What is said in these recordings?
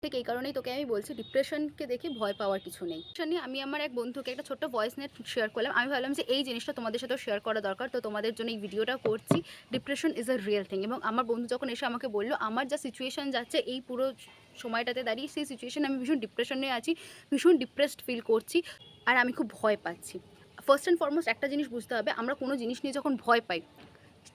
ঠিক এই কারণেই তোকে আমি বলছি ডিপ্রেশনকে দেখে ভয় পাওয়ার কিছু নেই। ডিপ্রেশন নিয়ে আমি আমার এক বন্ধুকে একটা ছোট্ট ভয়েস নেট শেয়ার করলাম। আমি ভাবলাম যে এই জিনিসটা তোমাদের সাথেও শেয়ার করা দরকার, তো তোমাদের জন্য এই ভিডিওটা করছি। Depression is a real thing. এবং আমার বন্ধু যখন এসে আমাকে বললো আমার যা সিচুয়েশন যাচ্ছে এই পুরো সময়টাতে দাঁড়িয়ে সেই সিচুয়েশনে আমি ভীষণ ডিপ্রেশনে আছি, ভীষণ ডিপ্রেসড ফিল করছি আর আমি খুব ভয় পাচ্ছি। ফার্স্ট অ্যান্ড ফরমোস্ট একটা জিনিস বুঝতে হবে, আমরা কোনো জিনিস নিয়ে যখন ভয় পাই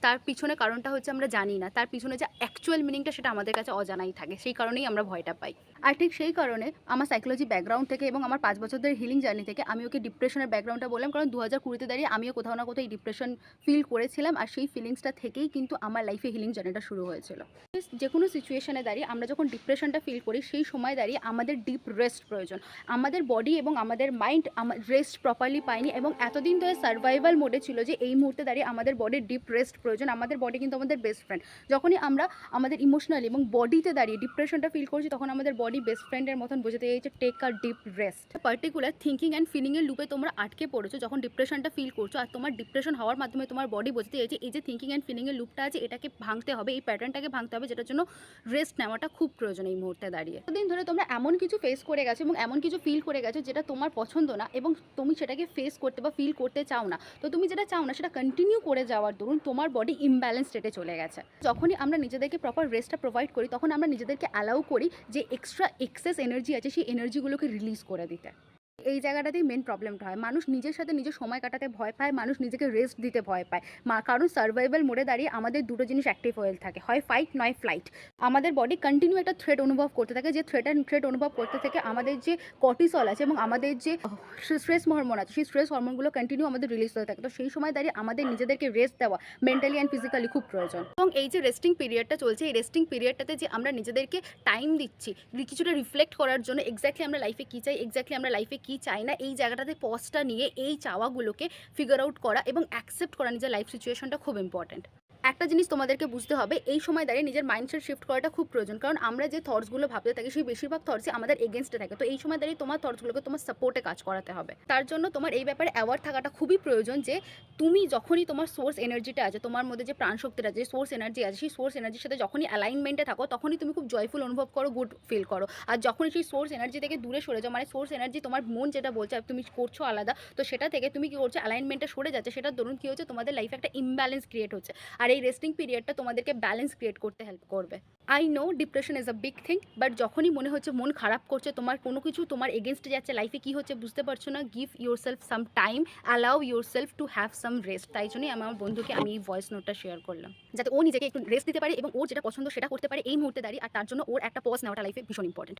তার পিছনে কারণটা হচ্ছে আমরা জানি না, তার পিছনে যে অ্যাকচুয়াল মিনিংটা সেটা আমাদের কাছে অজানাই থাকে, সেই কারণেই আমরা ভয়টা পাই। আর ঠিক সেই কারণে আমার সাইকোলজি ব্যাকগ্রাউন্ড থেকে এবং আমার 5 বছর ধরে হিলিং জার্নি থেকে আমি ওকে ডিপ্রেশনের ব্যাকগ্রাউন্ডটা বললাম, কারণ 2020-তে দাঁড়িয়ে আমিও কোথাও না কোথাও এই ডিপ্রেশন ফিল করেছিলাম আর সেই ফিলিংসটা থেকেই কিন্তু আমার লাইফে হিলিং জার্নিটা শুরু হয়েছিল। যে কোনো সিচুয়েশনে দাঁড়িয়ে আমরা যখন ডিপ্রেশনটা ফিল করি সেই সময় দাঁড়িয়ে আমাদের ডিপ রেস্ট প্রয়োজন। আমাদের বডি এবং আমাদের মাইন্ড রেস্ট প্রপারলি পায়নি এবং এতদিন ধরে সার্ভাইভাল মোডে ছিল যে এই মুহূর্তে দাঁড়িয়ে আমাদের বডির ডিপ রেস্ট প্রয়োজন। আমাদের বডি কিন্তু আমাদের বেস্ট ফ্রেন্ড। যখনই আমরা আমাদের ইমোশনাল এবং বডিতে দাঁড়িয়ে ডিপ্রেশনটা ফিল করছি তখন আমাদের বডি বেস্ট ফ্রেন্ডের মতন বোঝাতে চাইছে take a deep rest. Particular thinking and ফিলিংয়ের লুপে তোমরা আটকে পড়েছো যখন ডিপ্রেশনটা ফিল করছো, আর তোমার ডিপ্রেশন হওয়ার মাধ্যমে তোমার বডি বোঝাতে চাইছে এই যে থিঙ্কিং অ্যান্ড ফিলিংয়ের লুপটা আছে এটাকে ভাঙতে হবে, এই প্যাটার্নটাকে ভাঙতে হবে, যেটার জন্য রেস্ট নেওয়াটা খুব প্রয়োজন এই মুহূর্তে দাঁড়িয়ে। দিন ধরে তোমরা এমন কিছু ফেস করে গেছো এবং এমন কিছু ফিল করে গেছো যেটা তোমার পছন্দ না এবং তুমি সেটাকে ফেস করতে বা ফিল করতে চাও না, তো তুমি যেটা চাও না সেটা কন্টিনিউ করে যাওয়ার দরুন তোমার বডি ইমব্যালেন্স স্টেটে চলে গেছে। যখনই আমরা নিজেদেরকে প্রপার রেস্টটা প্রোভাইড করি তখন আমরা নিজেদেরকে অ্যালাউ করি যে এক্সট্রা এক্সেস এনার্জি আছে সেই এনার্জিগুলোকে রিলিজ করে দিতে। এই জায়গাটাতেই মেন প্রবলেমটা হয়, মানুষ নিজের সাথে নিজের সময় কাটাতে ভয় পায়, মানুষ নিজেকে রেস্ট দিতে ভয় পায়। কারণ সার্ভাইভাল মোডে দাঁড়িয়ে আমাদের দুটো জিনিস অ্যাক্টিভ হয়ে থাকে, হয় ফাইট নয় ফ্লাইট। আমাদের বডি কন্টিনিউ একটা থ্রেট অনুভব করতে থাকে, যে থ্রেট অনুভব করতে থেকে আমাদের যে কর্টিসল আছে এবং আমাদের যে স্ট্রেস হরমোন আছে সেই স্ট্রেস হরমোনগুলো কন্টিনিউ আমাদের রিলিজ হতে থাকে। তো সেই সময় দাঁড়িয়ে আমাদের নিজেদেরকে রেস্ট দেওয়া মেন্টালি অ্যান্ড ফিজিক্যালি খুব প্রয়োজন। এবং এই যে রেস্টিং পিরিয়ডটা চলছে এই রেস্টিং পিরিয়ডটাতে যে আমরা নিজেদেরকে টাইম দিচ্ছি কিছুটা রিফ্লেক্ট করার জন্য, এক্স্যাক্টলি আমরা লাইফে কী চাই, এক্স্যাক্টলি আমরা লাইফে কী চাই না, এই জায়গাটাতে পজটা নিয়ে এই চাওয়াগুলোকে ফিগার আউট করা এবং অ্যাকসেপ্ট করা নিজের লাইফ সিচুয়েশনটা খুব ইম্পর্ট্যান্ট। একটা জিনিস তোমাদেরকে বুঝতে হবে, এই সময় দাঁড়িয়ে নিজের মাইন্ডসেট শিফট করাটা খুব প্রয়োজন, কারণ আমরা যে থটসগুলো ভাবতে থাকি সেই বেশিরভাগ থটসই আমাদের এগেনস্টে থাকে। তো এই সময় দাঁড়িয়ে তোমার থটসগুলোকে তোমার সাপোর্টে কাজ করাতে হবে। তার জন্য তোমার এই ব্যাপারে অ্যাওয়ার থাকাটা খুবই প্রয়োজন যে তুমি যখনই তোমার সোর্স এনার্জিটা আছে, তোমার মধ্যে যে প্রাণশক্তিটা আছে, যে সোর্স এনার্জি আছে, সেই সোর্স এনার্জির সাথে যখনই অ্যালাইনমেন্টে থাকো তখনই তুমি খুব জয়ফুল অনুভব করো, গুড ফিল করো। আর যখনই সেই সোর্স এনার্জি থেকে দূরে সরে যাও, মানে সোর্স এনার্জি তোমার মন যেটা বলছে তুমি করছো আলাদা, তো সেটা থেকে তুমি কি করছো অ্যালাইনমেন্টে সরে যাচ্ছে, সেটার দরুন কী হচ্ছে তোমাদের লাইফে একটা ইমব্যালেন্স ক্রিয়েট হচ্ছে। আর এই রেস্টিং পিরিয়ডটা তোমাদেরকে ব্যালেন্স ক্রিয়েট করতে হেল্প করবে। I know depression is a big thing, but যখনই মনে হচ্ছে মন খারাপ করছে, তোমার কোনো কিছু তোমার এগেনস্টে যাচ্ছে, লাইফে কী হচ্ছে বুঝতে পারছো না, give your self some time, allow your self to have some rest. তাই জন্যই আমার বন্ধুকে আমি এই ভয়েস নোটটা শেয়ার করলাম, যাতে ও নিজেকে একটু রেস্ট দিতে পারে এবং ওর যেটা পছন্দ সেটা করতে পারে এই মুহূর্তে দাঁড়িয়ে, আর তার জন্য ওর একটা পজ নেওয়াটা লাইফে ভীষণ ইম্পর্টেন্ট।